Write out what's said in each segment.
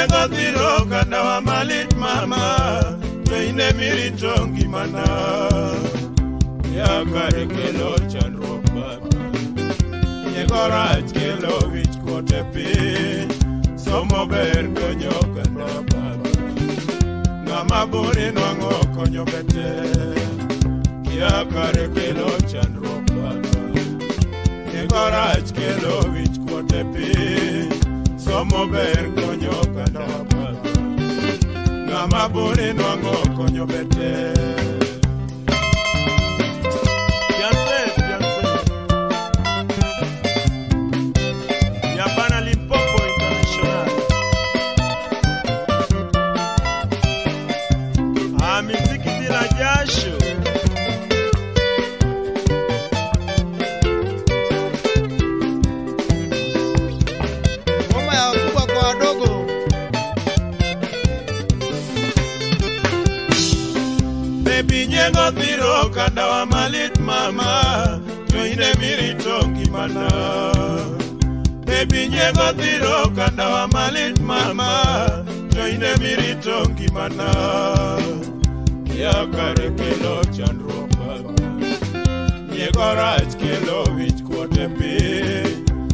nyengo dhiro kanda wa malit mama Toine miritongi mana Ya kare kelo chandruok baba Nyengo rach kelo wich kote pi Somo ber konyo kanda baba Ngama buri nwango konyo bete Ya kare kelo chandruok baba Nyengo rach kelo wich kote pi Somo ber konyo kanda baba Ngama buri nwango konyo bete Nyengo dhiro kanda wa malit mama Toine miritongi mana Baby nyengo dhiro kanda wa malit mama Toine miritongi mana Ya kare kelo chandruok baba Nyengo rach kelo wich kote pi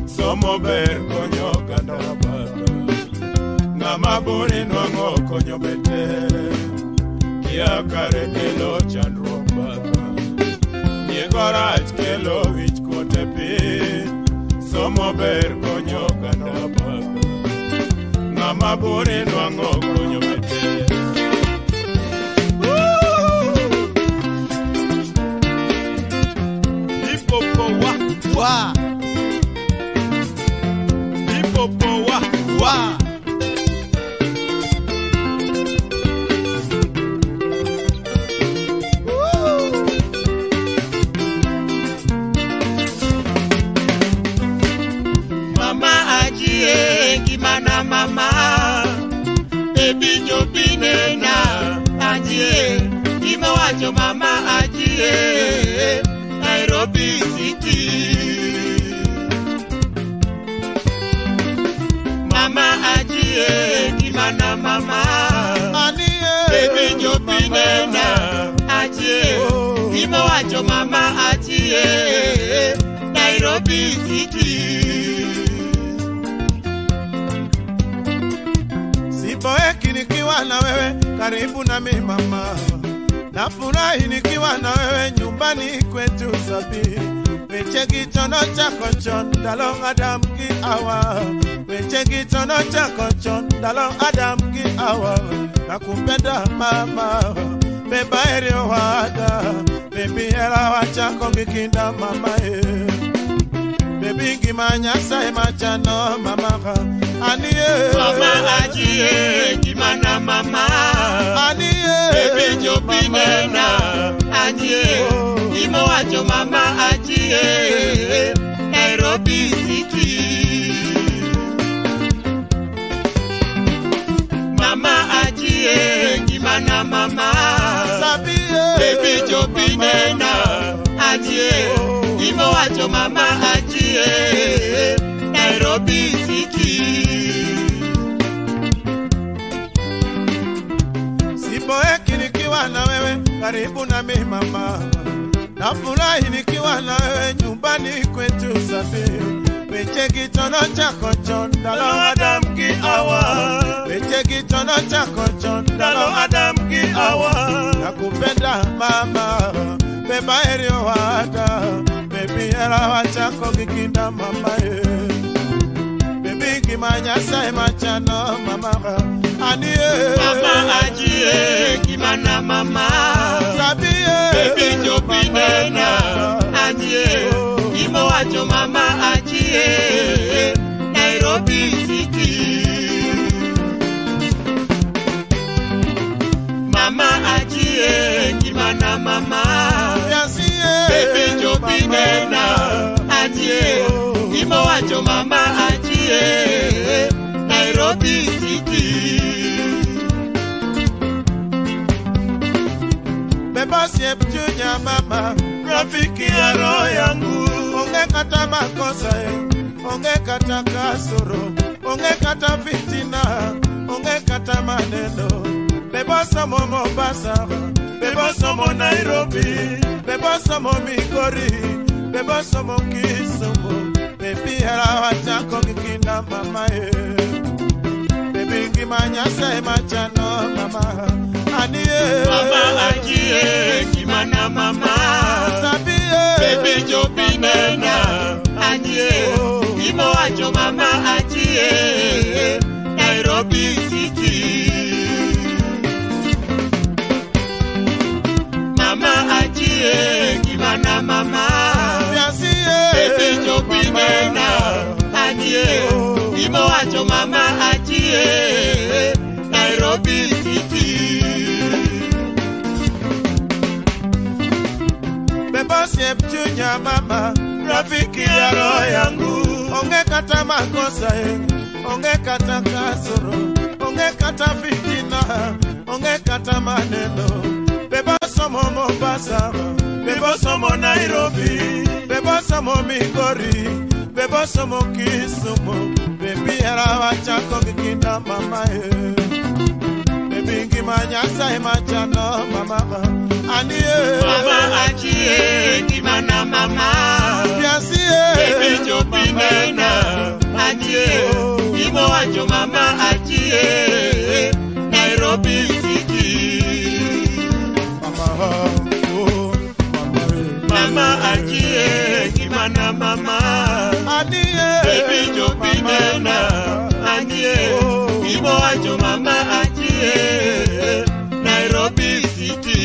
Somo ber konyo kanda baba Ngama buri nwango konyo bete Ya kare kelo chandruok baba Nyengo rach kelo wich kote pi Somo ber konyo kanda baba Ngama buri nwango konyo bete Hipopo wa Hipopo wa Gimana mama Baby jopine na ajie Imo wacho mama ajie Nairobi City Mama ajie Gimana mama Baby jopine na ajie Imo wacho mama ajie Nairobi City Siboeki nikiwa na wewe karibu na mimi mama Nafurahi nikiwa na wewe nyumbani kwetu sabi Wechegi tono chako chon dalong Adam ki awa Wechegi tono chako chon dalong Adam ki awa Nakupenda mama Beba eri wada Baby era wachako mikinda mama Baby gimanya say machano mama Aniye Mama ajie Gimana mama Aniye Baby jopine na Aniye Imo wacho mama ajie Nairobi City Mama ajie Gimana mama Sabiye Baby jopine na Aniye Imo wacho mama ajie Nairobi City Siboeki nikiwa na wewe karibu na mimi mama Nafurahi nikiwa na wewe nyumbani kwetu safi Wechegi tono chako chon dalong Adam ki awa Wechegi tono chako chon dalong Adam ki awa Nakupenda mama Beba eri wada Baby era wachako kikinda mama Baby gimanya say machano mama Aniye Mama ajie Gimana mama Sabiye Baby jopine na Aniye Imo wacho mama ajie Nairobi City Mama ajie Gimana mama Baby jopine na Aniye Imo wacho mama ajie Nairobi City Beba siep junya mama Rafiki ya roho yangu Onge kata makosa Onge kata kasoro Onge kata fitina onge kata maneno. Bebo somo Mombasa, bebo somo Nairobi, bebo somo Migori, bebo somo Kisumu. Baby harawacha kongikina mama baby ngimanya say machano mama anie mama ajie kimana mama sabie baby jopinena anie imo ajo mama ajie Nairobi City mama ajie kimana mama baby jopinena anie imo ajo mama ajie Nairobi City bebo siep chunya mama rafiki ya roho yangu onge kata makosa onge kata kasoro onge kata fitina onge kata maneno bebo somo Mombasa bebo somo Nairobi bebo somo Migori bebo somo Kisumu baby harawacha kongikina mama baby ngimanya say machano mama anie mama ajie kimana mama baby jopinena anie imo ajo mama ajie Nairobi City mama ajie kimana mama anie baby jopinena anie imo ajo mama ajie Nairobi City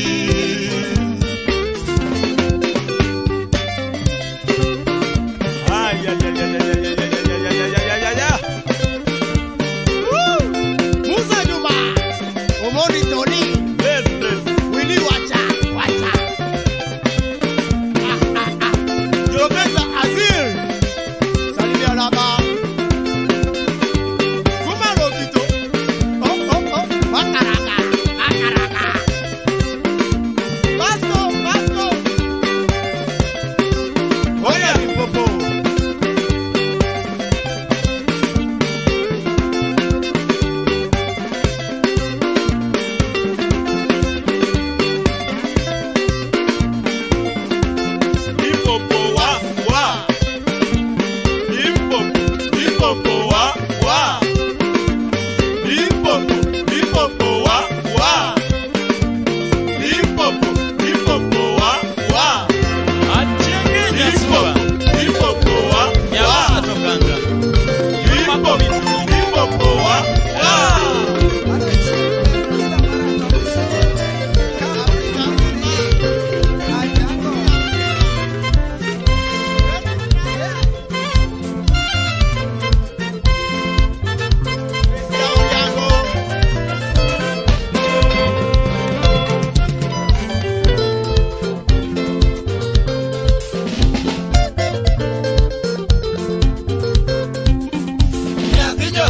Musa Juma Omori Tony Willy Wacha Jobeza Azir Salut à la barre Kumaro Kito Makaraka Basto Oya Popo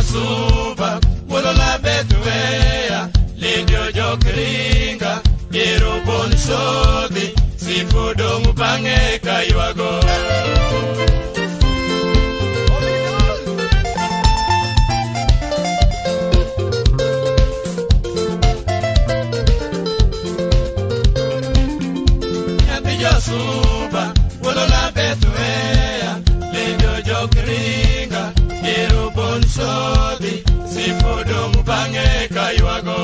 Suba, wolola betuea, lindio jokringa, yero bonsodi, sifudo mupange kaywago. Suba, wolola betuea, lindio jokringa, yero bonsodi, sifudo mupange kaywago.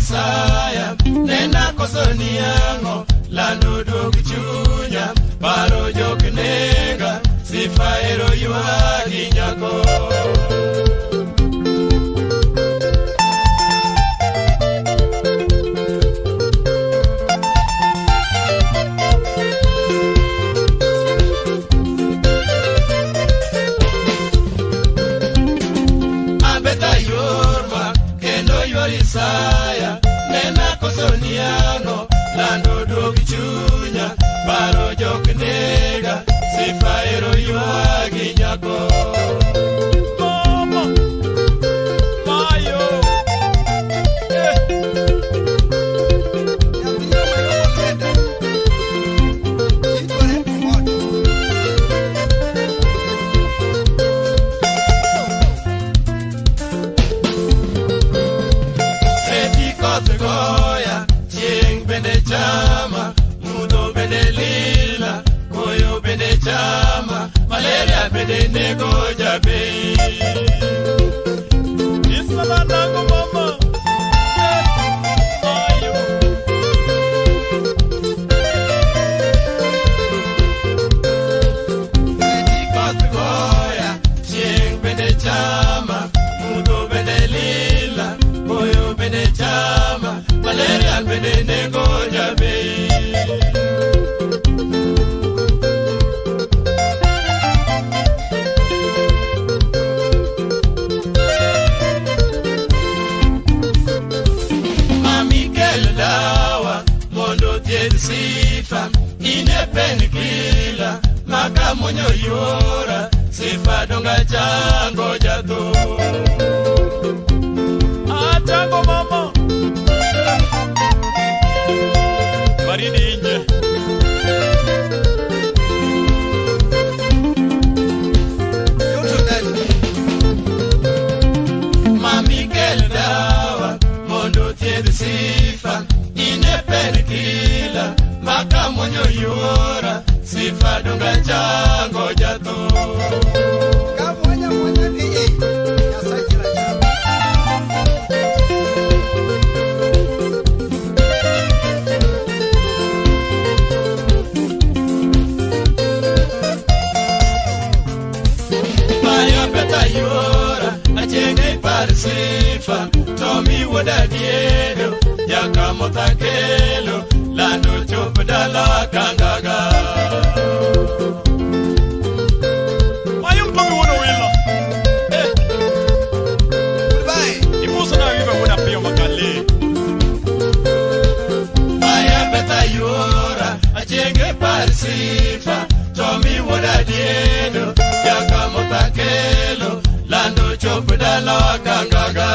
Isaya nena kosoniango lando dogchunya paro joknega sifaero yuagi nyako Isaya nena kosoniano lando dogchunya paro joknega sifaero yuagi nyako mama mayo goya ching bende chama mudo bende lila koyo bende chama malaria bende nego jabe isala nango mama ayo goya ching bende chama mudo bende lila koyo bende chama malaria bende nego jabe mami keldawa mondo tied sifa inepen kila maka monyo yora sifa donga chango jato atango mama Maridinje Mami keldawa mondo tied sifa inepen kila maka monyo yora sifa donga chango jato kamonya monya ni yasajira yora achenge parsifa tomi woda diedo yakamota kelo lando chopdala kangaga mayum tomi woda willa bye imuso na yiba woda pio makale maya beta yora achenge parsifa tomi woda diedo yakamota kelo lando chopdala kangaga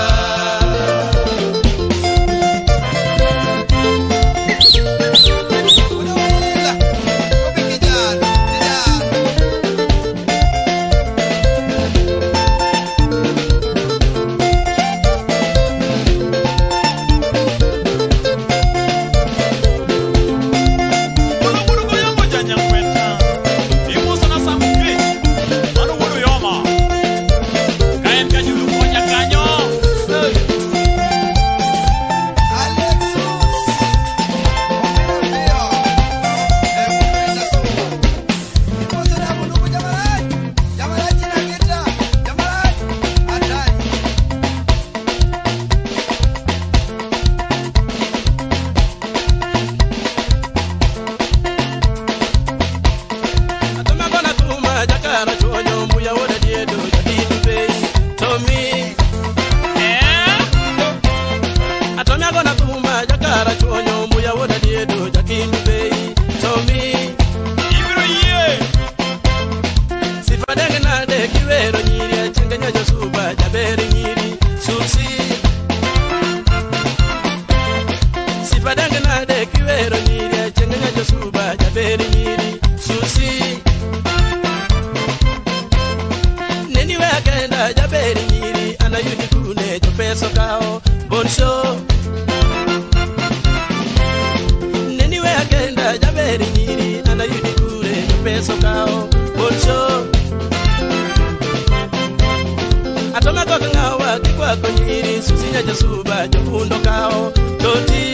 Atoma kwa ngawa kikwa konyiri susinya jasuba jofundo kao toti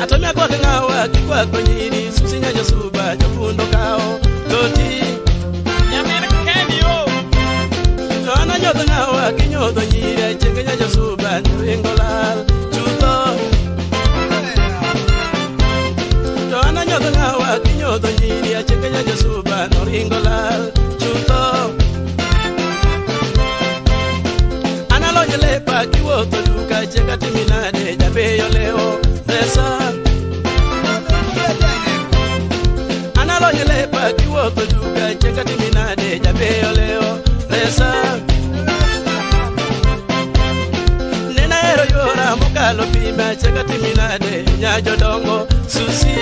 atomia kwa ngawa kikwa konyiri susinya jasuba jofundo kao toti nyamere kenyo tona nyodo ngawa kinyodo nyire chengenya jasuba nringolal chuto tona nyodo ngawa kinyodo nyire chengenya jasuba nringolal chuto lepa kiwoto duka chenga timinade jabeyo leo pesa analo lepa kiwoto duka chenga timinade jabeyo leo pesa nena ero yora mokalo pima chenga timinade nyajo dongo susi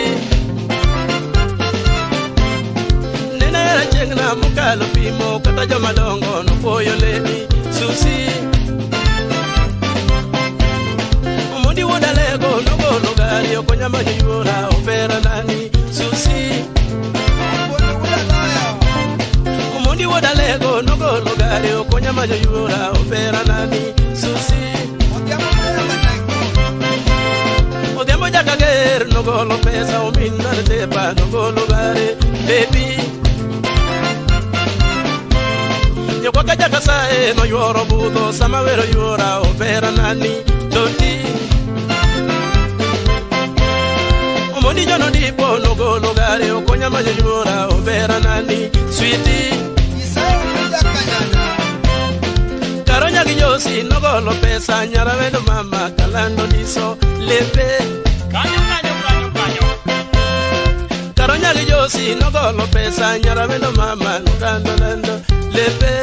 nena era chenga mokalo pimo kata joma dongo no poyo leni susi Mundi woda lego nogo logari okonya majura opera nani susi Mundi woda lego nogo logari okonya majura opera nani susi Odemo jakager nogo lo pesa o minna tepa nogo logari baby Yoko kajaka sae no yoro budo samawero yora opera nani toti Moni jono dipo nogo logare okonya majura opera nani sweetie Karonya gijosi nogo lo pesa nyara wendo mama kalando diso lepe kanyo Karonya gijosi nogo lo pesa nyara wendo mama nukando lando lepe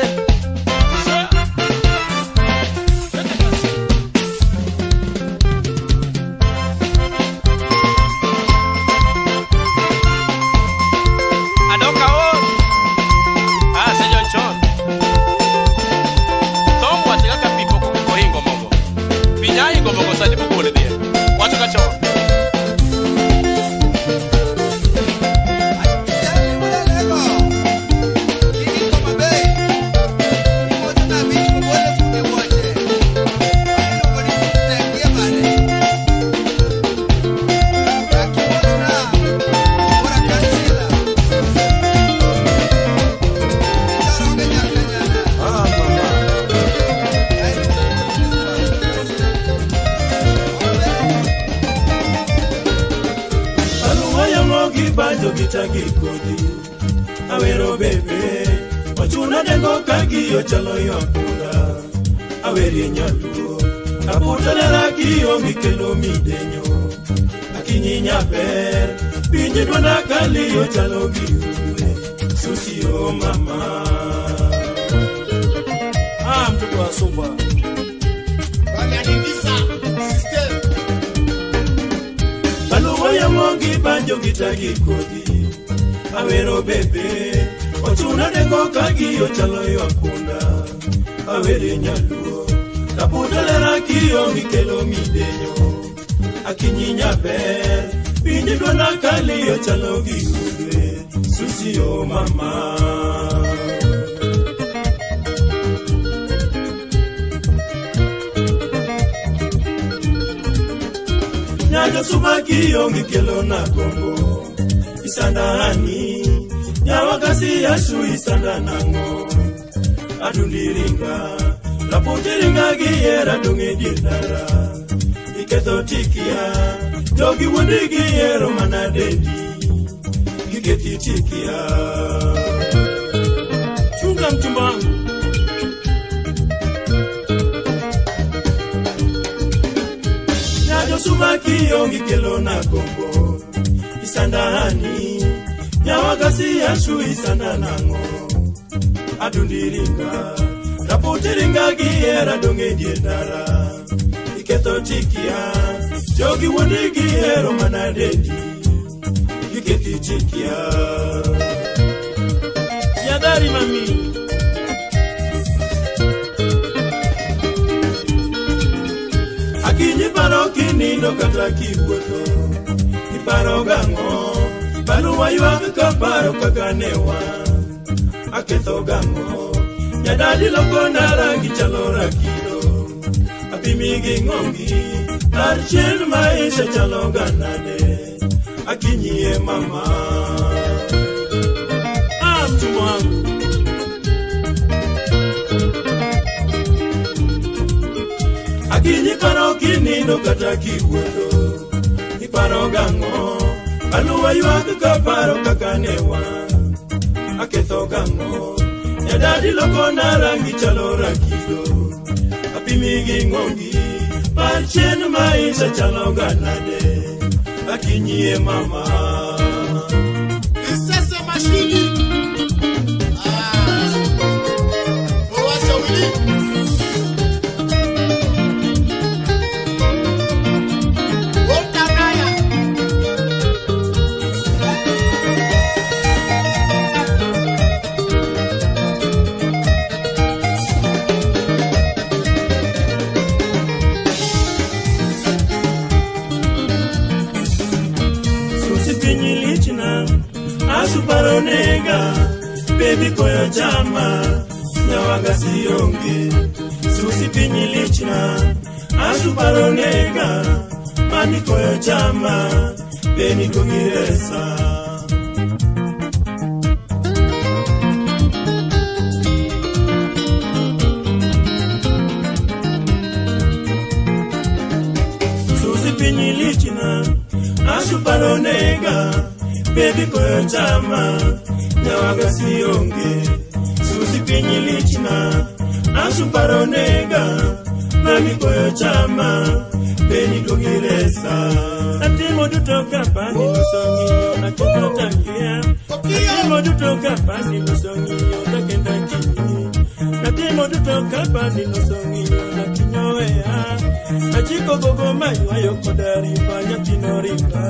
Awero bebe Ochuna dengo kagi ochalo yopura Aweri nyaluo Aputa nera kiyo mikelo midenyo Akinyi nyaber Pinji dwana kali ochalo giuwe Susi o mama Mtuko wa sumba Kami anivisa System Baluwa ya mongi banjo gitagi kodi Awero bebe Ochuna dengo kagi ochalo yopunda Aweri nyaluo Kaputa lera kiyo mikelo midenyo Akinyi nyaber Pinji dwana kali ochalo giuwe Susi o mama Nyajo subaki yongi kelo na kongo Isandani Nyawakasi yashu isanda nango Adundiringa Lapundiringa giyera dungi dindara Iketo tikia Togi wundi giyero manadendi Iketi tikia Chunga mchumbangu Nyajo subaki yongi kelo na kongo Isandani Nyawakasi yashu isanda nango Adundiringa Laputiringa giyera dungi dindara Iketo tikia Jogi wundi giyero manadendi Iketi tikia Yadari mami Akinyi paro kinino kata kibuoto Iparo gango Baluwa yuag kaparo kaganewa Aketho gango Nyadadi loko na rangi chalo rakido Apimi gi ngongi Archel maisha chalo ganade Akinyie mama Amchumwangu Akinyi paro kinindo kata kiwuodo Iparo gango Aluwa yuak ka paro kakanewa Aketho gango Nyadadi loko na rangi chalo rakido Apimi gi ngongi Parchen maisha chalo ganade Akinyie mama Isese mashini Owasa wili Asuparonega, baby koyo chama, nyawaga siyonge. Susi pinyi lichna, asuparonega, mami koyo chama, baby kogiresa. Susi pinyi lichna, asuparonega, baby koyo chama, nyawaga siyonge. Susi pinyi lichna, asuparonega, mami koyo chama, beni kogiresa. Natimo duto kapani lusongi, nakenda tangia. Natimo duto kapani lusongi, nakenda kini. Natimo duto kapani lusongi, nakinyoea. Nachiko gogo mayu ayo kodari, banyatino ringa.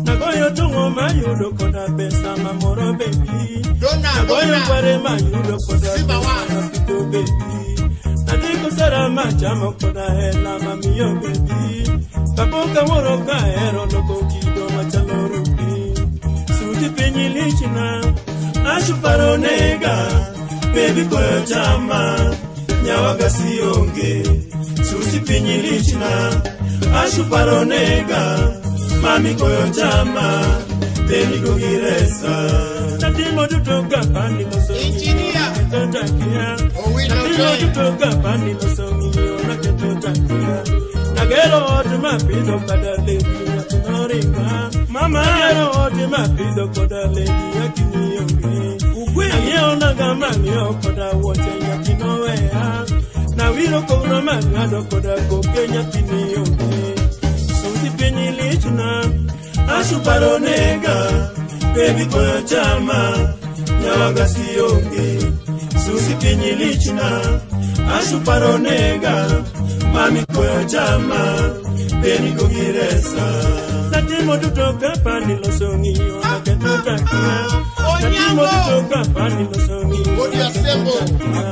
Nagoyo tungo mayudo koda pesa mamoro baby. Nagoyo kware mayudo koda pito baby. Nadiko sara machamo koda hela mamiyo baby. Kapoka moro ka hero loko kido machalo rupi. Suti pinyi lichina, asuparonega, baby koyo chama, nyawaga siyonge. Susi pinyi lichina, asuparonega, mami koyo chama, beni kogiresa. Natimo duto kapani losongi, naketo takia. Natimo duto kapani losongi, naketo takia. Nagero oti mapido kada lady yakinoringa. Mama nagero oti mapido kada lady yakiniyonge. Nageo nagamani okoda wote yakinowea. Na wiro kono magado koda koke yakiniyonge. Susi pinyi lichna, asuparonega, baby koyo chama, nyawaga siyonge. Susi pinyi lichna, asuparonega, mami koyo chama, beni kogiresa. Natimo duto kapani losongi, naketo takia. Natimo duto kapani losongi, naketo takia.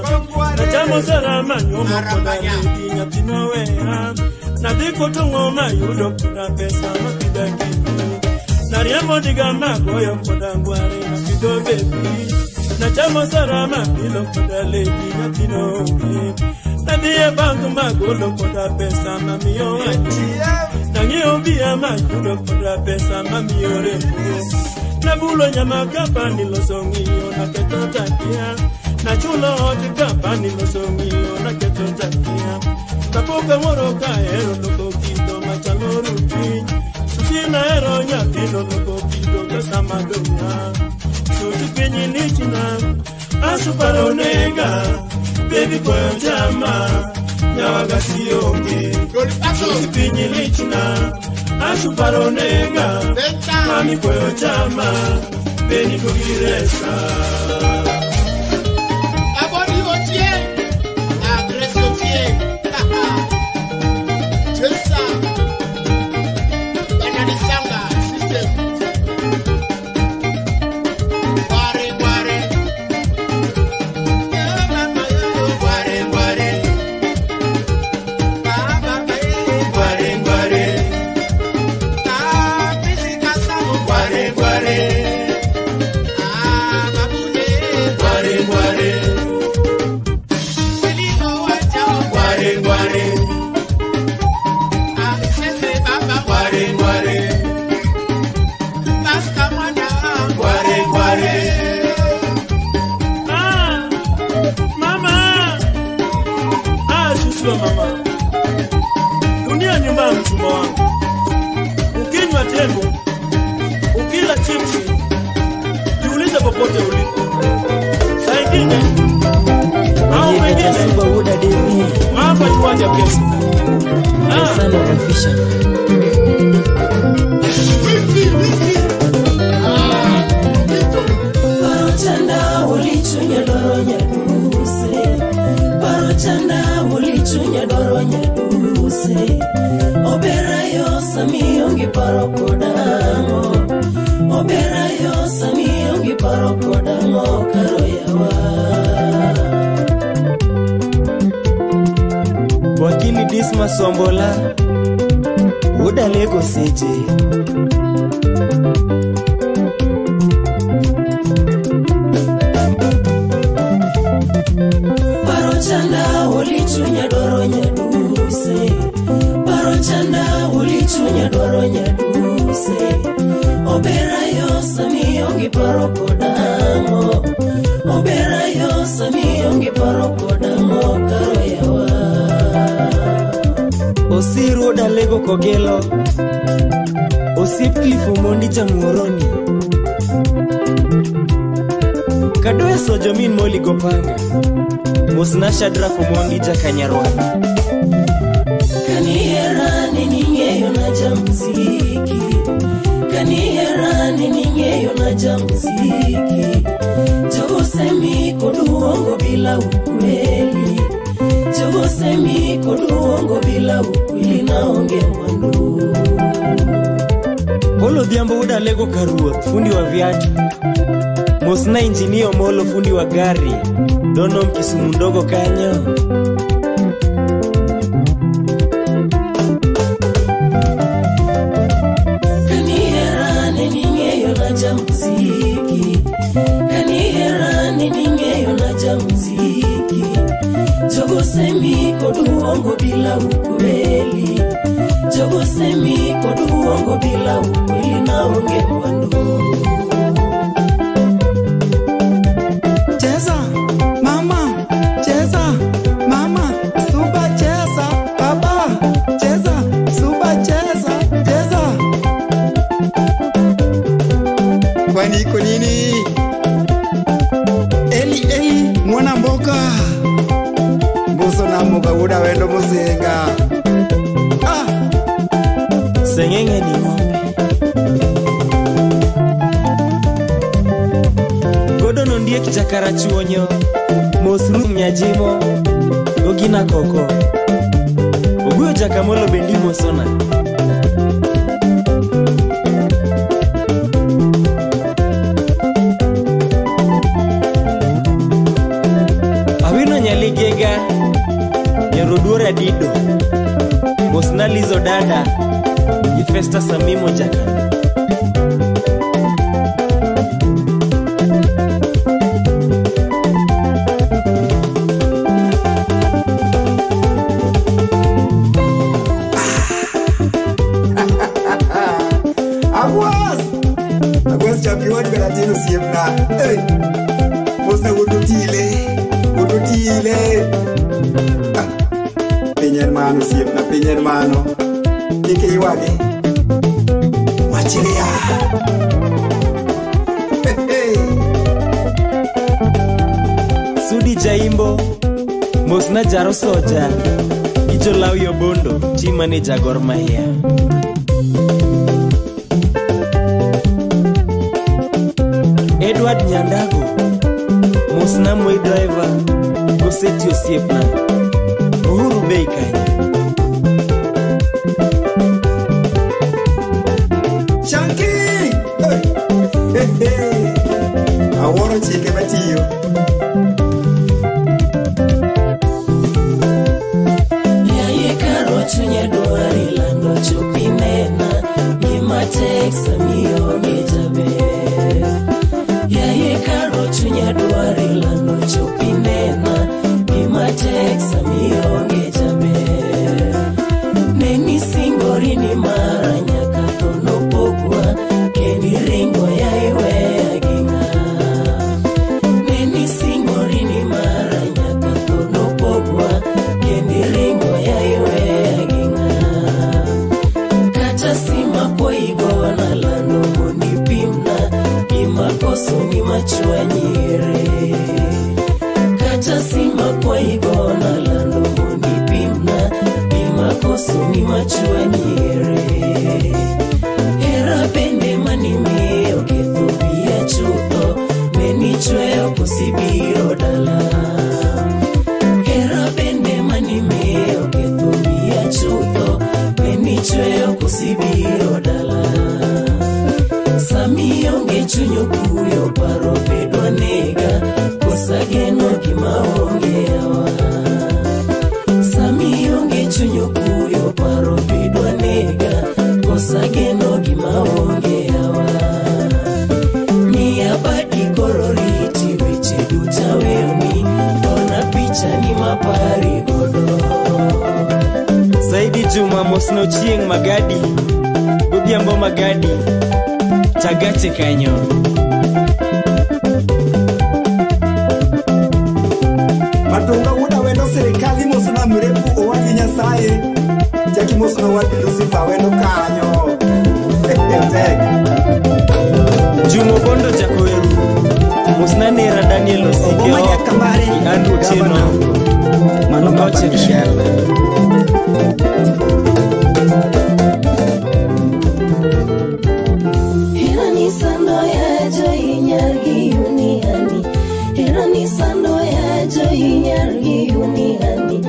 Nachamo salama nyomo koda lady yakinowea. Nadiko tungo mayudo koda pesa mapida kini. Nariamo diga magoyo koda ngware mapido baby. Nachamo sarama pilo koda lady yakinoge. Nadiye bangu magolo koda pesa mamiyo ati. Nangiyo biya mayudo koda pesa mamiyo repo. Nabulo nyama kapani losongiyo naketo takia. Nachulo hoti kapani losongiyo naketo takia. Kapoka moro ka hero loko kido machalo rupi. Susina hero nyatino loko kido kasa madonya. Susi pinyi lichina, asuparonega, baby koyo chama, nyawaga siyonge. Susi pinyi lichina, asuparonega, mami koyo chama, beni kogiresa. Aboni otie, adresse otie. Chesa, Banana Sanga system. Ware ware, ware ware, baba ware ware, physical sound ware ware, babule wa mama. Dunia nyumba ya mchumba wangu. Ukinywa tembo, ukila chipsi, jiulize popote ulipo. Saa ingine au wengine hapa kiwanja kesho. Sana kufisha. Parochanda ulichunya doronya duse. Parochanda ulichunya doronya duse. Obera yo samiongi parokodamo. Obera yo samiongi parokodamo karoyawa. Wakili Dismas Sombola Uda Lego City. Parochanda ulichunya doronya duse. Parochanda ulichunya doronya duse. Obera yo samiongi parokodamo. Obera yo samiongi parokodamo karoyawa. Osiru Uda Lego Kogelo Osip Cliff Mondi Jamuroni Kadoe Sojomin Moli Gopanga Mosna Shadrack Mwangi Jakanyarwani. Kanierani ningeyo na jamziki. Kanierani ningeyo na jamziki. Jogosemi koduongo bila ukweli. Jogosemi koduongo bila ukweli naonge mwandu. Polo Dhiambo Uda Lego Karua fundi wa viatu. Mosna Injinio Molo fundi wa gari. Dono Mkisumu ndogo Kanyo. Kanierani ningeyo na jamziki. Kanierani ningeyo na jamziki. Jogosemi koduongo bila ukweli. Jogosemi koduongo bila ukweli naonge mwandu. Cheza, mama, cheza, mama, suba cheza, baba, cheza, suba cheza, cheza. Kwani iko nini? Eli, mwana mboka. Mbuso na mboga Uda wendo muzenga. Sengenge ni ng'ombe. Godo ndie kichakara chuonyo. Mosru Mnyajimo Ogina Koko Oguyo Jakamolo bendi mosona. Awino Nyaligega Nyarodura Dido Mosna Lizo Dada Ifesta Samimo Jakana. Agwas champion Belatino siemna. Mosna udutile. Pinyer mano siemna, pinyer mano. Dike iwage. Wachilia. Sudi Jaimbo Mosna Jaro Soja Ijo Lauyo Bondo Team Manager Gor Mahia. Edward Nyandago Mosna Moi Driver Goseti Osiepna Uhuru Beika. Chunky! I want to take a material. Yaye karo chunya duari lando chupinena. Nima teksa miyo ngejabe. Yaye karo chunya duari lando chupinena. Nima teksa chunyo kuyo paro bidwa nega kosa geno gimaonge yawa Mia badi kororiti weche duta weoni Ona picha ni mapari godo Saidi Juma Mosno Chieng Magadi Ubiambo Magadi Tagache kanyo Matunga uda wendo serikali Mosna mrefu owadi nyasaye Jaki Mosna wadi Lucifer wendo kanyo Jumo Bondo Jakoeru Mosna Nera Daniel Osikeo Andrew Chino Manokoche Kishela Hirani sando ya joy nyargi unihani Hirani sando ya joy nyargi unihani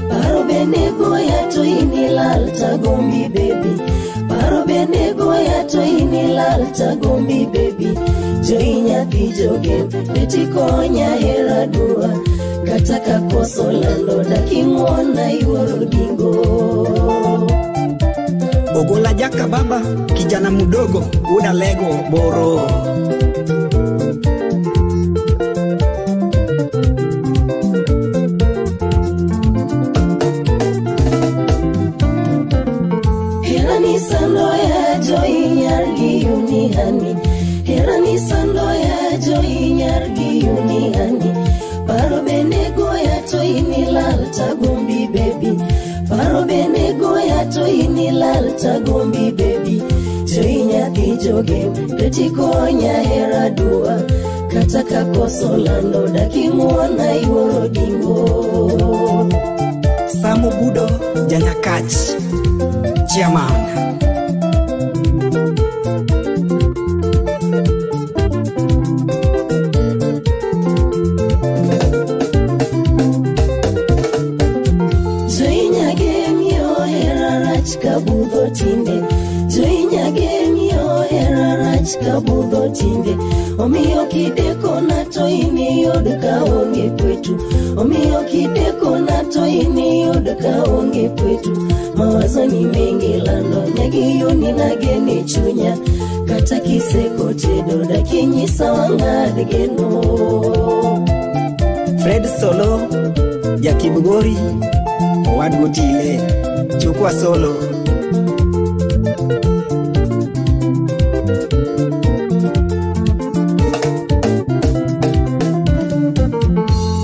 Paro bene goya to inilal tagombi baby Paro bene goya to inilal tagombi baby Joy nyaki joge beti konya hera dua Kataka koso lando dakimona yuoro dingo Ogola jaka baba kijana mudogo uda lego boro Hirani sando ya joy nyargi unihani Hirani sando ya joy nyargi unihani Paro bene goya to inilal tagombi baby Paro bene goya to inilal tagombi baby Joy nyaki joge beti konya hera dua Kataka koso lando dakimona yuoro dingo Samu Budo Janyakach Chairman Joy nyage miyo hera rach kabudho tinde Joy nyage miyo hera rach kabudho tinde Omiyo kideko na to ini yod ka onge kwetu Omiyo kideko na to ini yod ka onge kwetu Mawazo ni mengi lando nyagi yoni nagene chunya Kata kiseko tedo da kinyisa wangad geno Fred Solo Jakibugori Owad Gotile Chukwa Solo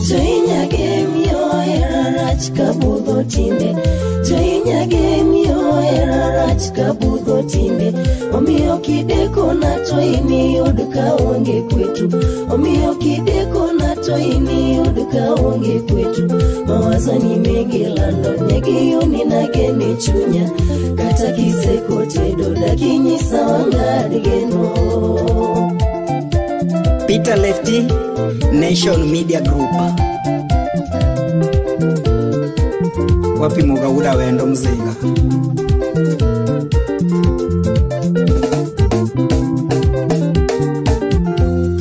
Joy nyage miyo hera rach kabudho tinde Joy nyage miyo hera rach kabudho tinde Omiyo kideko na to ini yod ka onge kwetu Omiyo kideko na to ini yod ka onge kwetu Mawazo ni mengi lando nyagi yoni nagene chunya Kata kiseko tedo dakinyisa wangad geno Peter Lefty Nation Media Group Wapi Mugauda wendo mzinga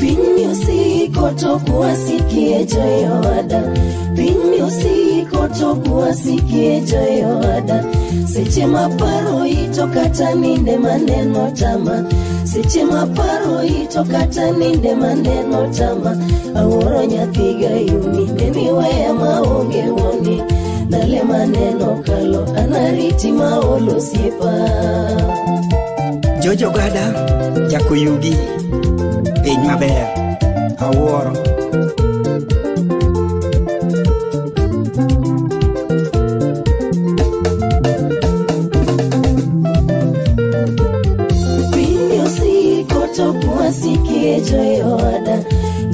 Pinyo siko tokuwa sikie joyoada Pinyo siko tokuwa sikie joyoada Seche maparo ito kata ninde maneno tama Seche maparo ito kata ninde maneno tama Aworo nyathiga yumi neni waya maonge woni Dale maneno kalo anariti maolo sipa Jojo Gada Jakuyugi Piny maber Aworo Pinyo siko tokuwa sikie joyoada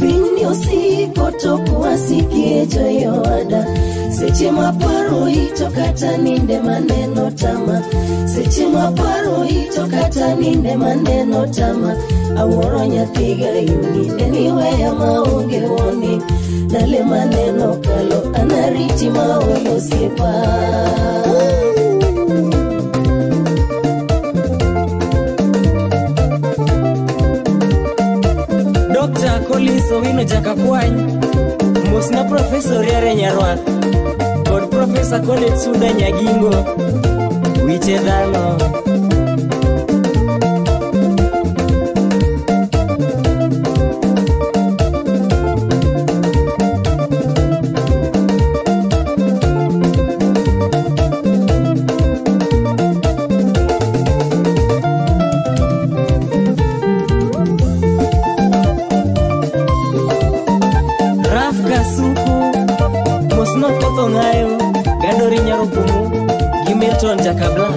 Pinyo siko tokuwa sikie joyoada Seche maparo ito kata ninde maneno tama Seche maparo ito kata ninde maneno tama Aworo nyathiga yuni neni waya maonge woni Dale maneno kalo anariti maolo sipa Dr. Collins Owino Jakakwany Mosna Professor Yare Nyarwath Kod Professor College Suda Nyagingo Wiche dhano Jakabla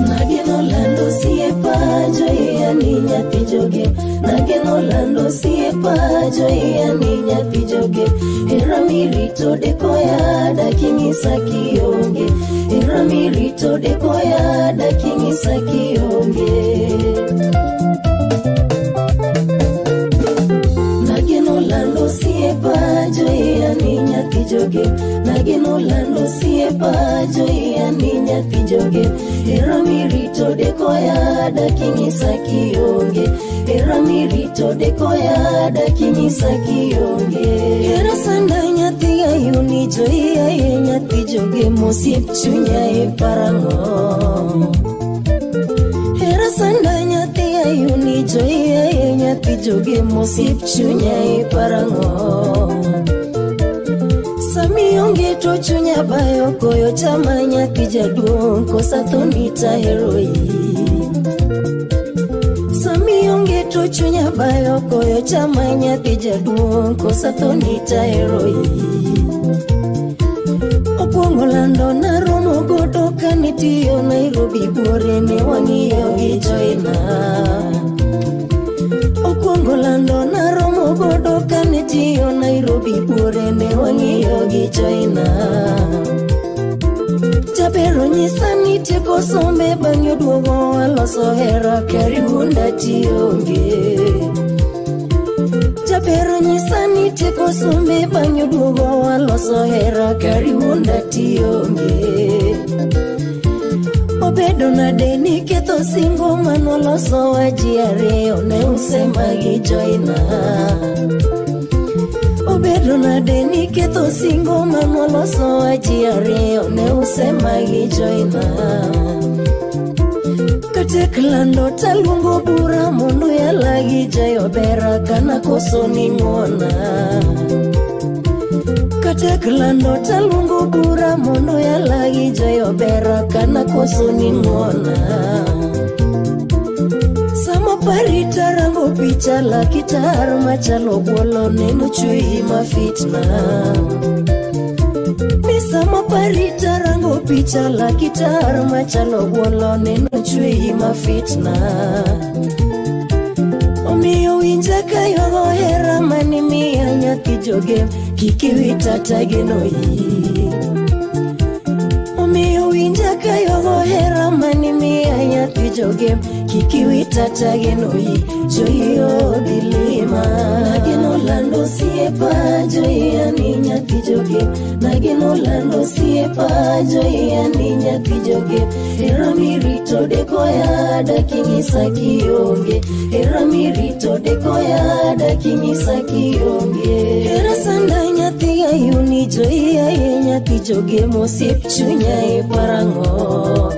Nageno lando siepa joya niña tijoge Nageno lando siepa joya niña tijoge Eramirito de koya da kingisa kionge Eramirito de koya da kingisa kionge Lando siepa joya niña tijoge Nageno lando siepa joya niña tijoge Eramirito de koya da kingisa kionge Eramirito de koya da kingisa kionge Era sanda nyati ayuni joya yenya tijoge Mosip chunya e parango Era sanda nyati ayuni joya yenya tijoge Mosip chunya e parango Sami onge to chunya bayo koyo chamanya tijaduon kosa tonita heroi Sami onge to chunya bayo koyo chamanya tijaduon kosa tonita heroi Opongo lando na romo godo kanitiyo Nairobi bore ne wangiyo gijoina Okwongolando na romo godo kanitiyo Nairobi bore ne wangiyo gijoina Jabero nyisani teko sombe bangyo duogo aloso hera karibu ndationge Jabero nyisani teko sombe bangyo duogo aloso hera karibu ndationge Obedo na deni keto singo manoloso wajiare one usema gijoina Obedo na deni keto singo manoloso wajiare one usema gijoina Kateklando talungo bura mundu ya lagi jayo bera kana koso ni ngona Kateklando talungo bura mono ya lagi jayo bera kana koso ni ngona Samo parita rango picha la kitar machalo bolo neno chui mafitna Misamo parita rango picha la kitar machalo bolo neno chui mafitna Omiyo winja kayo hera mani miya nyaki joge Kikiwita tagenoi Omiyo winja kayo hera mani miya nyaki joge Kikiwita tagenoi Joyo dilima Nageno lando siepa Joya niña tijoge Nageno lando siepa Joya niña tijoge Eramirito de koya da kingisa kionge Eramirito de koya da kingisa kionge Era sanda nyati ayuni joya yenya tijoge Mosip chunya e parango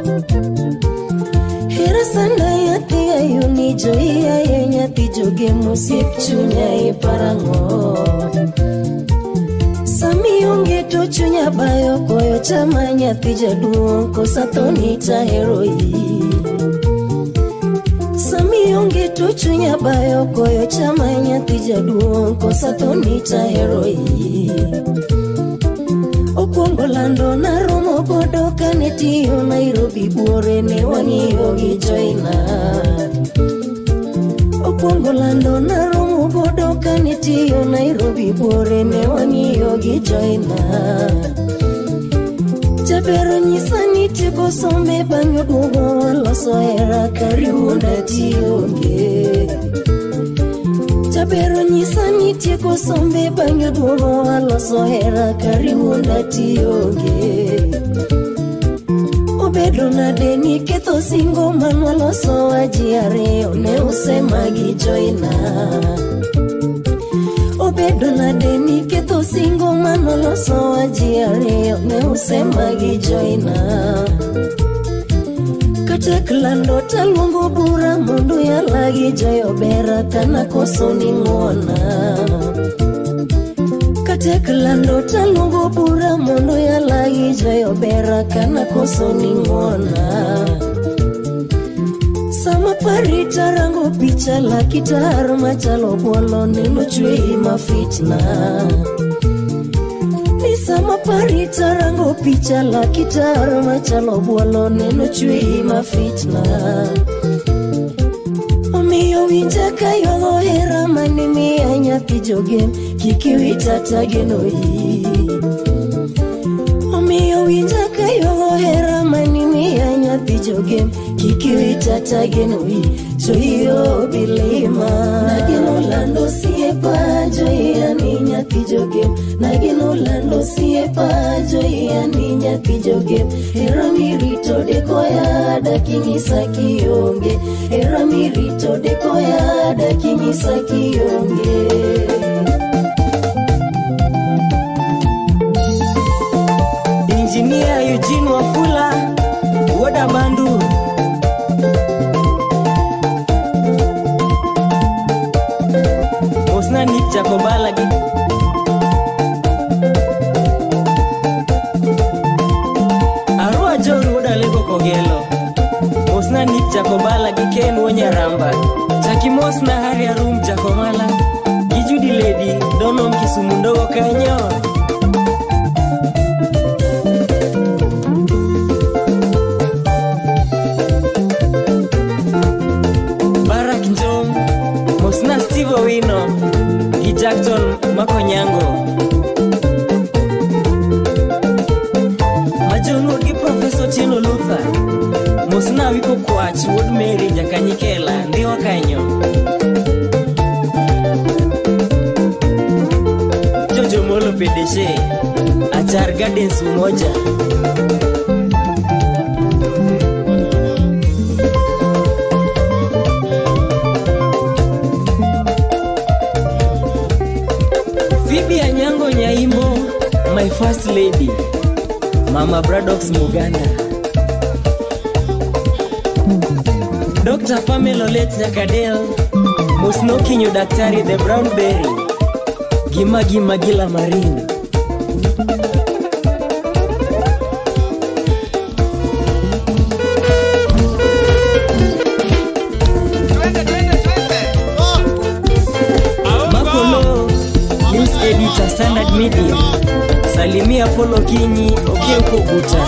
Era sanda nyati ayuni joya yenya tijoge Mosip chunya e parango Sami onge to chunya bayo koyo chamanya tijaduon kosa tonita heroi Sami onge to chunya bayo koyo chamanya tijaduon kosa tonita heroi Okwongolando na romo godo kanetiyo Nairobi bore ne wangiyo gijoina Okwongolando na romo godo kanetiyo Nairobi bore ne wangiyo gijoina Jabero nyisani teko sombe bangyo dugo loso hera karibu ndationge Jabero nyisani teko sombe bangyo dugo loso hera karibu ndationge Obedo nade niketho singo manwaloso waji ariyo ne usema gi joina. Obedo nade niketho singo manwaloso waji ariyo ne usema gi joina. Kata klando talungo bura mondo yalagi joyo bera kana koso ni ngona. Kata klando talungo bura mondo yalagi joyo bera kana koso ni ngona. Sama parita rango picha la kitar machalo bolo nilo chwe mafitna. Sama parita rango picha la kitar machalo bolo neno chwe mafitna. Omiyo winja kayo hera mani miya nyathi jogem kikiwita tageno yi. Omiyo winja kayo hera mani miya nyathi jogem kikiwita tageno yi. Joyo bilima nagino lando siepa joya ni nyathi jogem. Nagino lando siepa joya ni nyathi jogem. Hera mirito dekoya dakingisa kionge. Hera mirito dekoya dakingisa kionge. Engineer Eugene Wafula, Woda Bandu. Mosna Nick Jacobala gi Arua John Woda Lego Kogelo. Mosna Nick Jacobala gi Ken Wonyaramba. Chaki Mosna Hari Arum Jacomala. Ijudi Lady Donom Kisumundogo Kanyo. Jackson Makonyango Majono gi Professor Chino Luther Mosna wiko kwach Wood Mary Jakanyikela Ndiwa kanyo Jojo Molo PDC Achar Gardens Umoja My first lady Mama Bradox Muganda Dr. Pamela Let Jakadel Musno Kinyo Daktari The Brown Berry Gima Gila Marine Makolo News Editor Standard Media Salimia Polo Kinyi Okieko Buta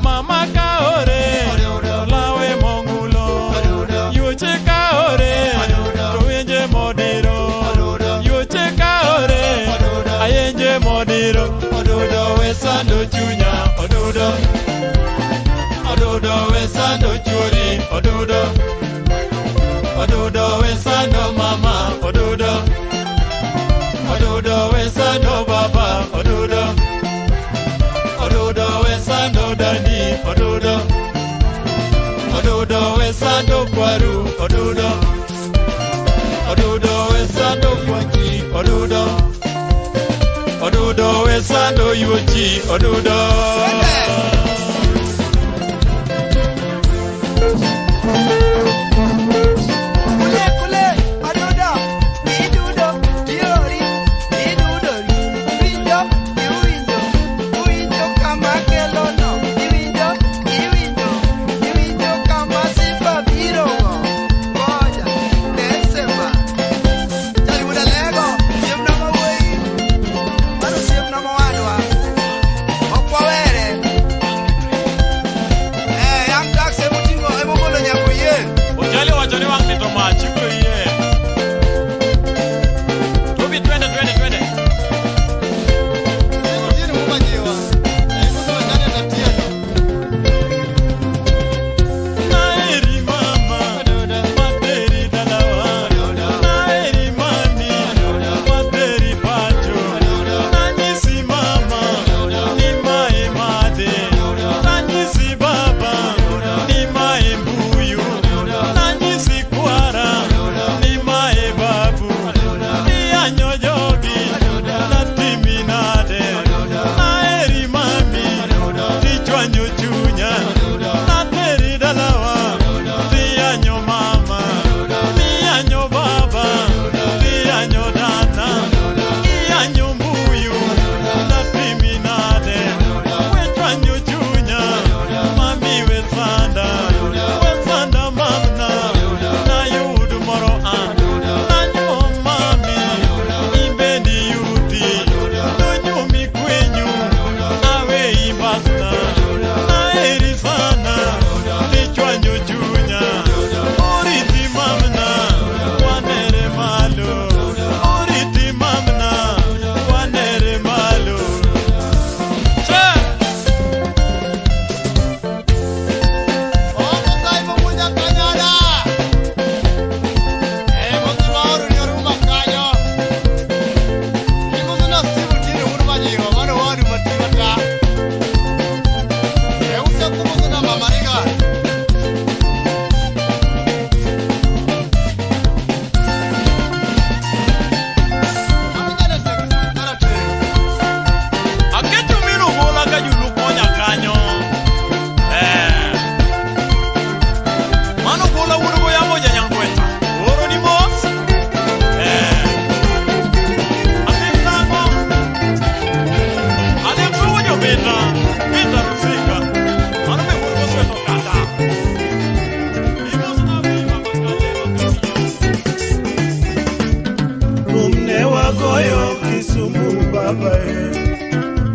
Mama kaore wesando chunya odudo odudo wesando churi odudo odudo wesando mama odudo odudo wesando baba odudo odudo wesando dani odudo odudo wesando kwaru odudo odudo wesando kwanji odudo odudo wesando yuchi odudo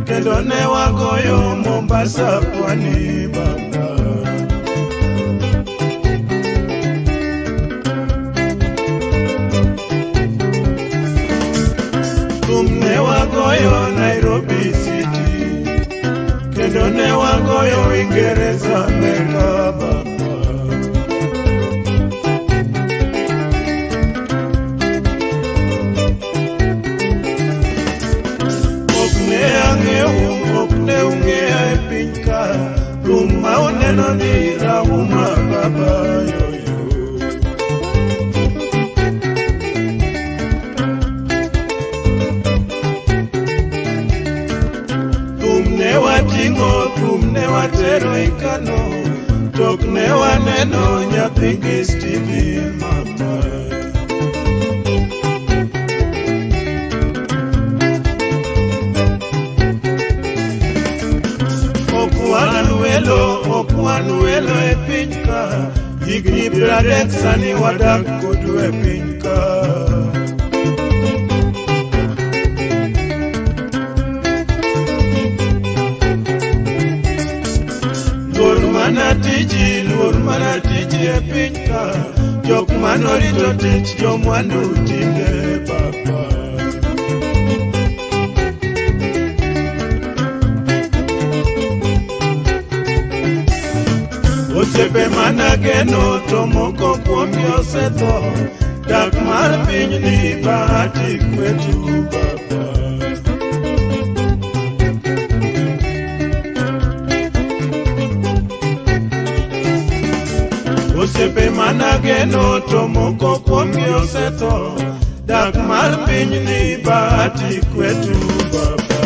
Kendone wagoyo Mombasa pwani baba Kumne wagoyo Nairobi City Kendone wagoyo Uingereza Amerika baba Ruma uneno ni rauma baba yoyo Kumne watingo, kumne watero ikano Tokne waneno nyapingi Stevie mama Okuanuelo e pinka Igni bradek sani wadak kodu e pinka Luor manatiji e pinka Jok manorito tich jomwandu tinde papa Osiepe manageno to moko kuomgi osetho. Dak mar piny ni bahati kwetu baba. Osiepe manageno to moko kuomgi osetho. Dak mar piny ni bahati kwetu baba.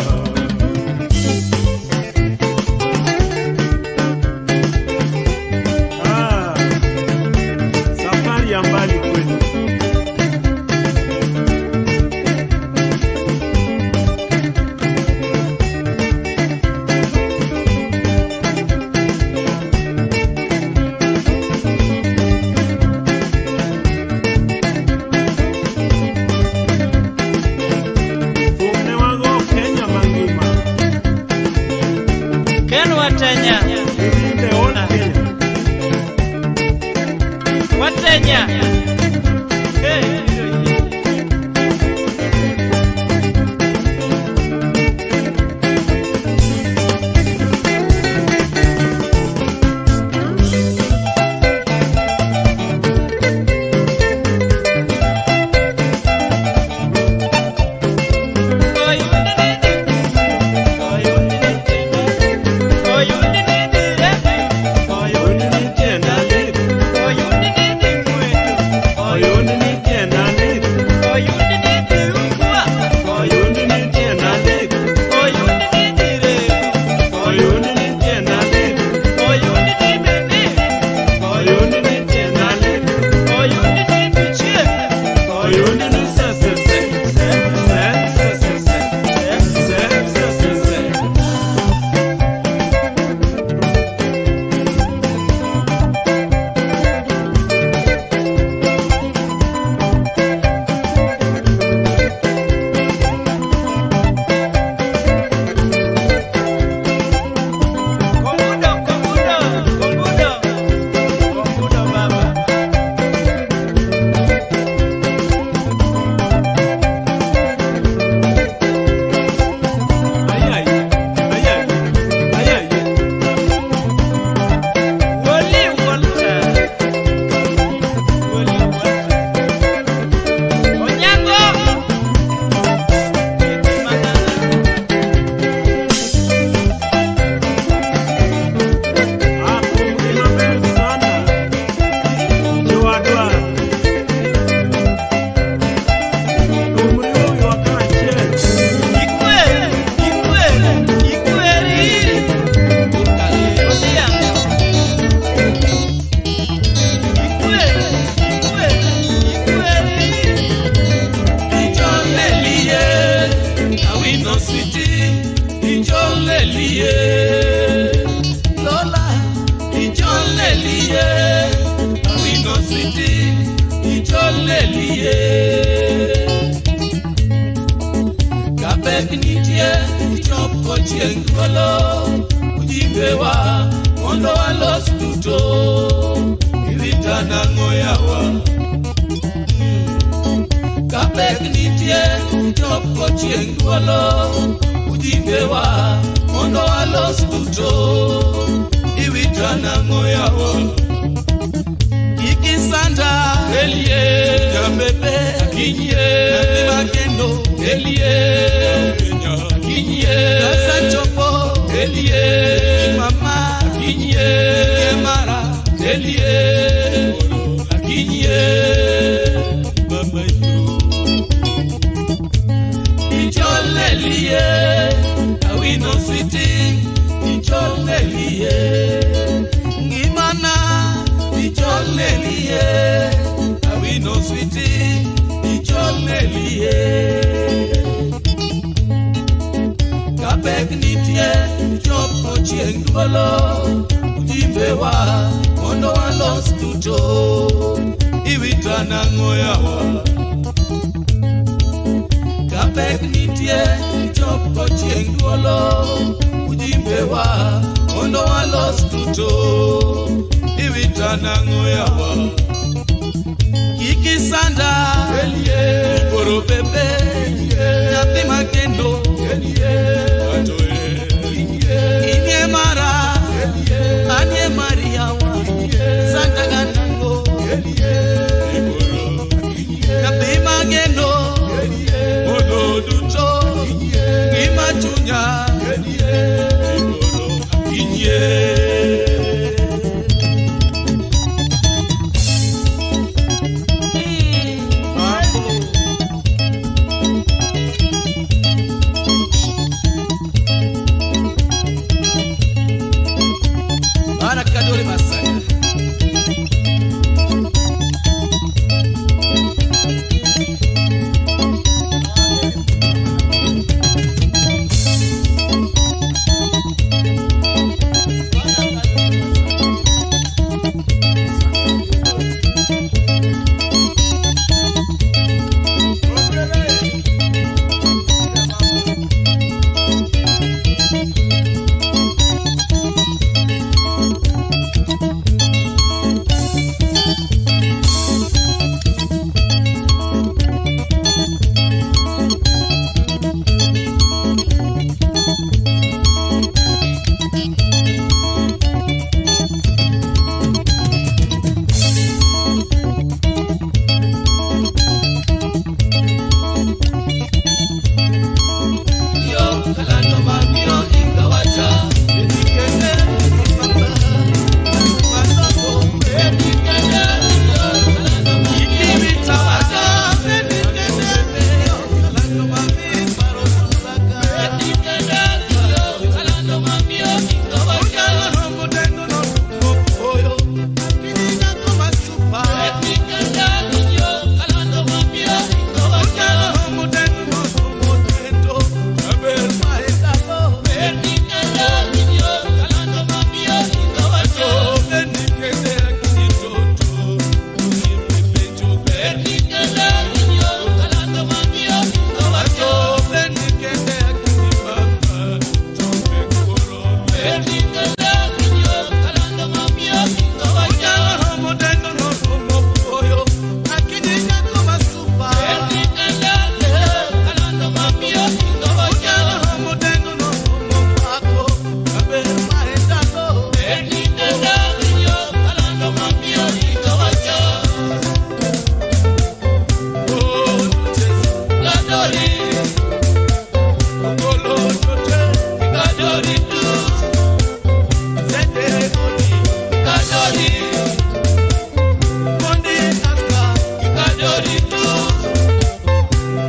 tu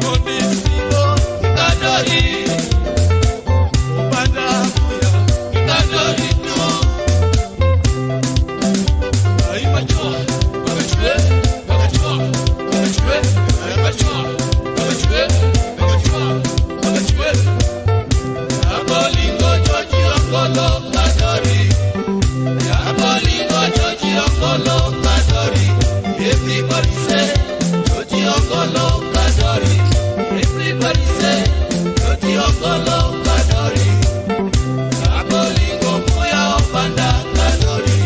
Mondisibo Kadori Obanda Buya Kadori tu Aimachoa Bagachwe Bagachoa Bagachwe Aimachoa Bagachwe Bagachoa Bagachwe Abolingo Joji Okolo Kadori Abolingo Joji Okolo Kadori Everybody say Joji Okolo Kadori Everybody say Joji Okolo Kadori Abolingo Muya Obanda Kadori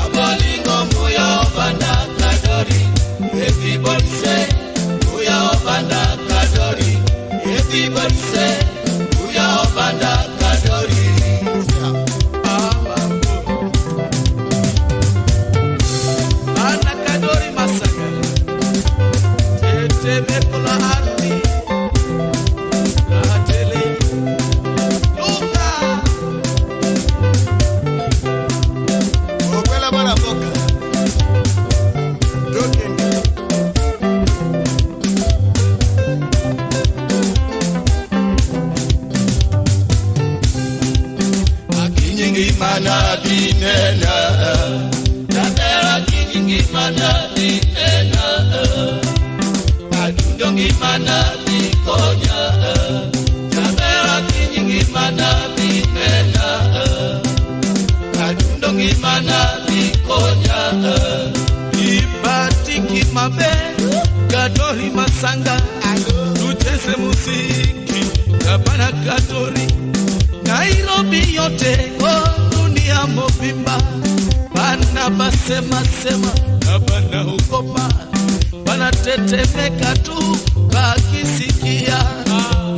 Abolingo Muya Obanda Kadori Everybody say Muya Obanda Kadori Everybody say Muya Obanda Kadori Ana Kadori Masaga Tete Mekola Arti Atele Luka Okwela bara boka. Dokin. Akinyingi mana dinena Tatera kinyingi mana dinena Adundongi mana dikonya Tatera kinyingi mana dinena Adundongi mana dikonya Ibatiki mabe Kadori masanga Tutese musiki Kabana Kadori Nairobi yote oh dunia mobimba Bana basema sema Bana ukopa Bana tetemeka tu Bakisikia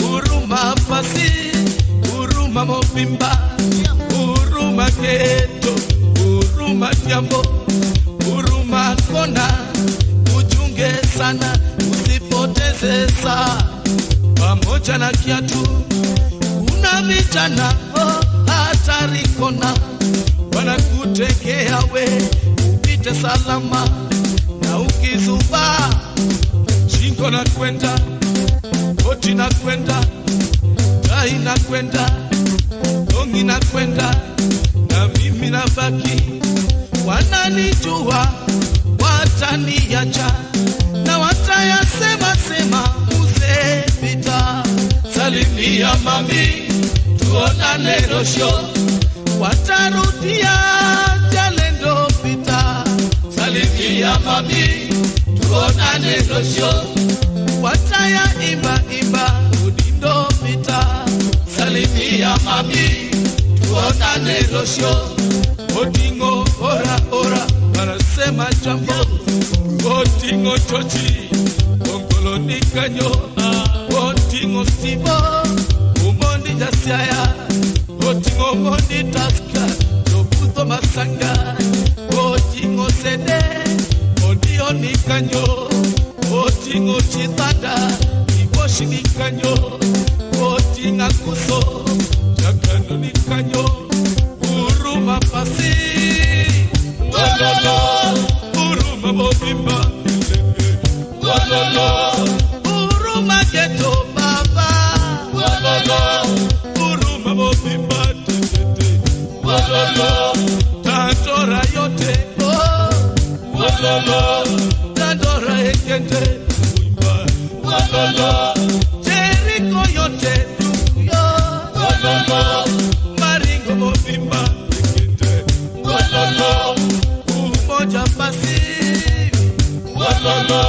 Uruma pasi Uruma mobimba Uruma keto Uruma tiambo Uruma kona Ujunge sana Usipoteze saa Pamoja na kiatu Una vijana oh, hatari kona wanakutekea we upite salama na ukizuba shingo na kwenda koti na kwenda tai na kwenda longi na kwenda na mimi na baki wananijua wataniacha na watayasema sema mzee vita salimia mami tuonane rosho watarudia jalendo pita salimia mami tuonane rosho wataya imba udindo pita salimia mami tuonane rosho odingo ora wanasema jambo odingo chochi ongolo nikanyo odingo stibo umondi jasiaya Otingo mondi taska, Jobuto masanga Otingo sede, Odio nikanyo Otingo chitada, Iboshi nikanyo Otinga kuso, Jakano nikanyo Uruma pasi Walolo, Uruma bobimba Walolo, Uruma geto baba Walolo Walolo, Tandora yote oh. Walolo, Tandora ekente Walolo, Jericho yote duyo Walolo, Maringo mobimba ekente Walolo, umoja pasi Walolo,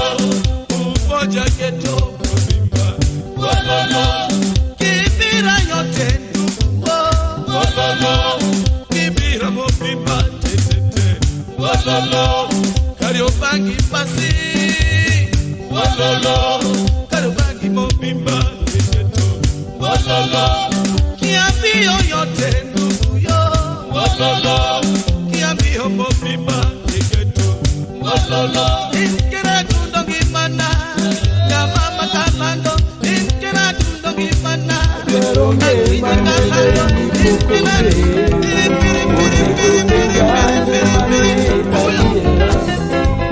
umoja geto mobimba Walolo, kibira yote Walolo, kibira mobimba tetete Walolo, Kariobangi pasi Walolo, Kariobangi mobimba tetete Walolo, kiambio yote nduguyo Walolo, kiambio mobimba tetete Walolo, inkera tundongi mana Ya mama talando, inkera tundongi mana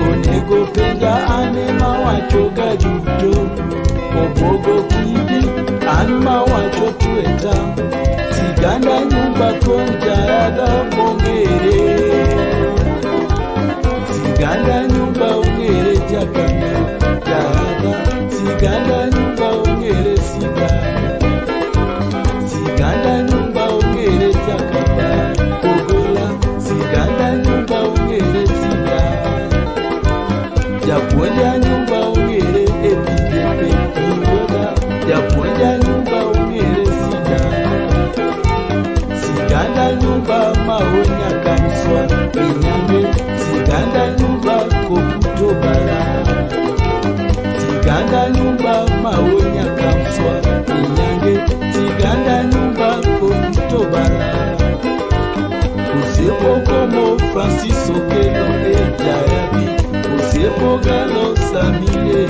Oniko penja ane mawa wacho ga duto opogo kidi an ma wacho tweta siganda nyumba konja yada bongere siganda nyumba ongere jakame yada siganda nyumba ongere siganda nyumba ongere jakaba ogola siganda nyumba ongere japuonja nyumba ongere epijepe iwoda japuonja nyumba ongere siganda nyumba maonya kanswa inyange siganda nyumba kokutobara siganda nyumba maonya kanswa inyange siganda nyumba kokutobara usepo como Francis Okelo ejayabi usepo galo Samie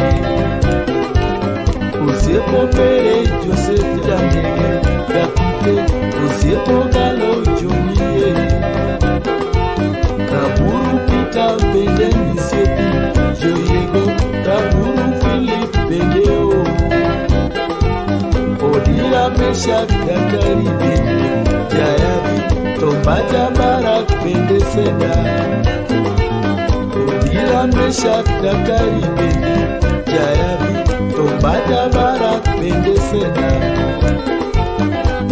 usepo pere Joseph Jamege kapite usepo galo Junie kaburu Peter Bende Nisepi Joyego kaburu Philip Bendeo Odila Meshak Dakari Bende Jayabi Tombata Barak Bende Seda Odila Meshak Dakari Bende Jayabi Tombata Barak Bende Seda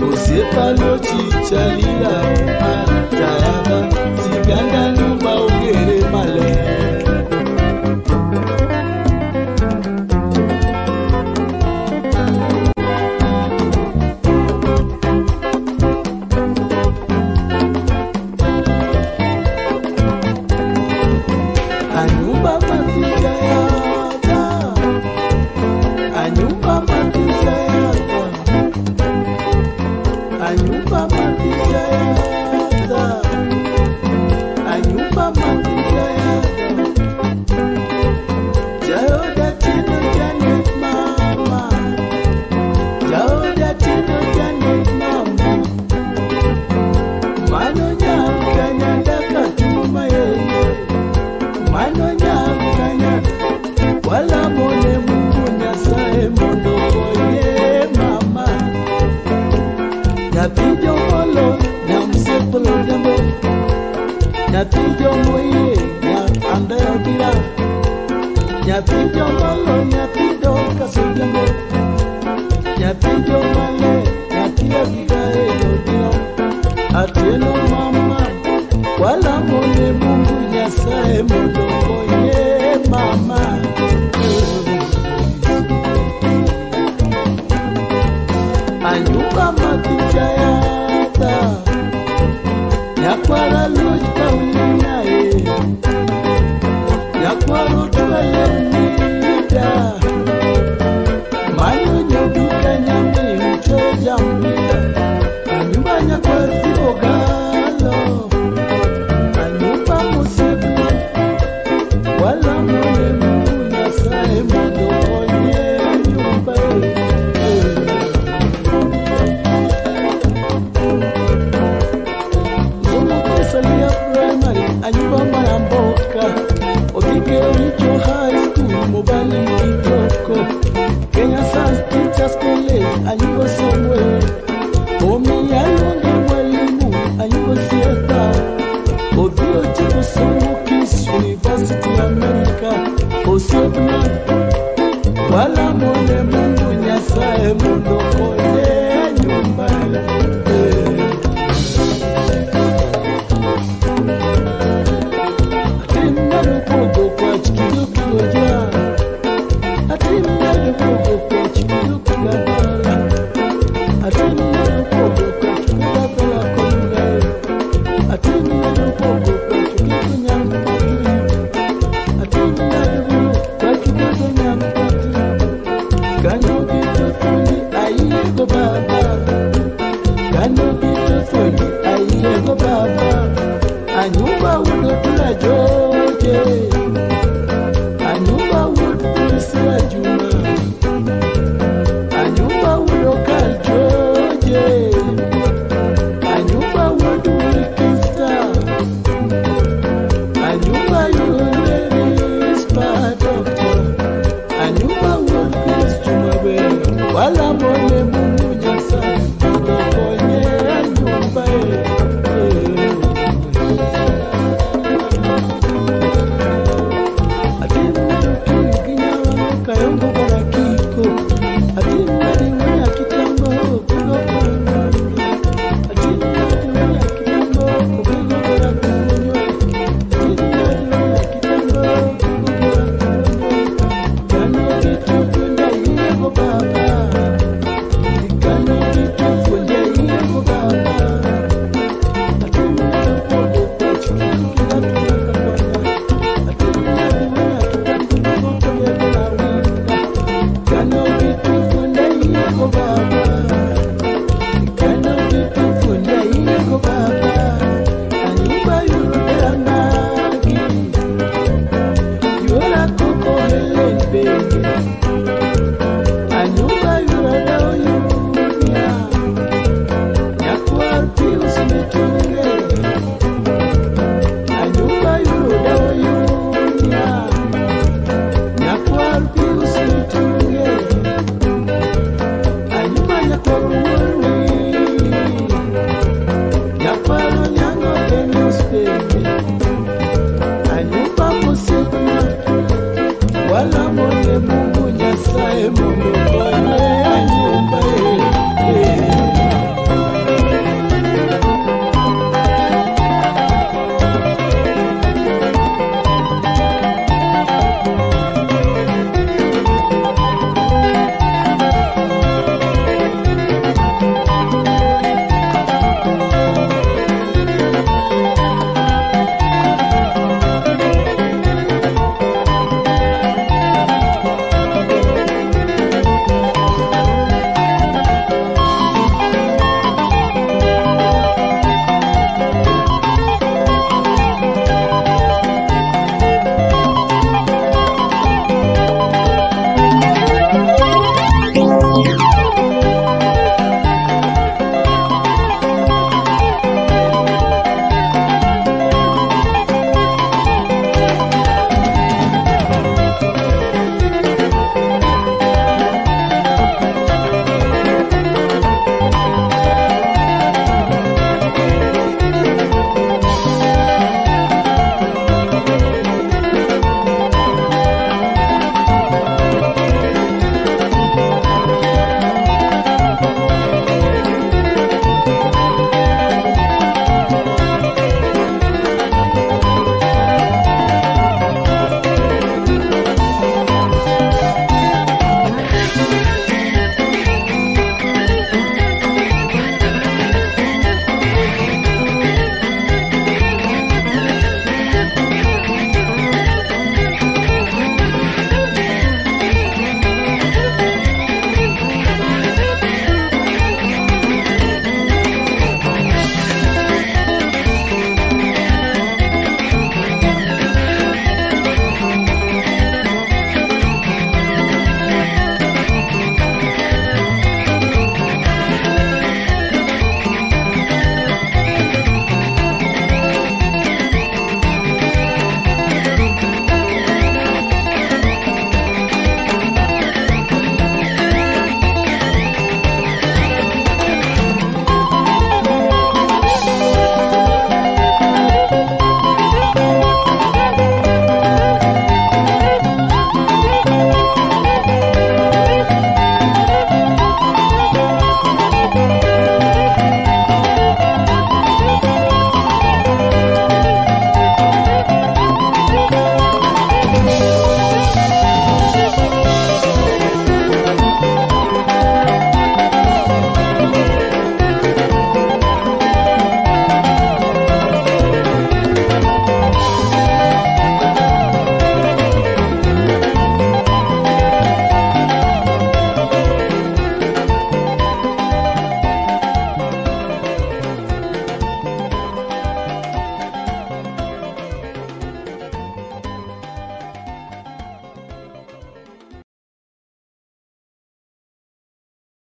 Osepa Lochi Chalila Jayaba Siganda Nyumba Ongere Male wala mone Mungu Nyasaye konye nyumba kayombo kwa kiko atina dinya kitambo kugo atina dinya kitambo kugo kwa kunyo atina dinya kitambo kugo kana kitu kwenda hiyo baba kana kitu kwenda hiyo baba atina podo pocho kila tunakafanya atina dinya kitambo kugo Kano bitufunda yiko baba Kano bitufunda yiko baba Anyumba yurudera nagi Yura koko helende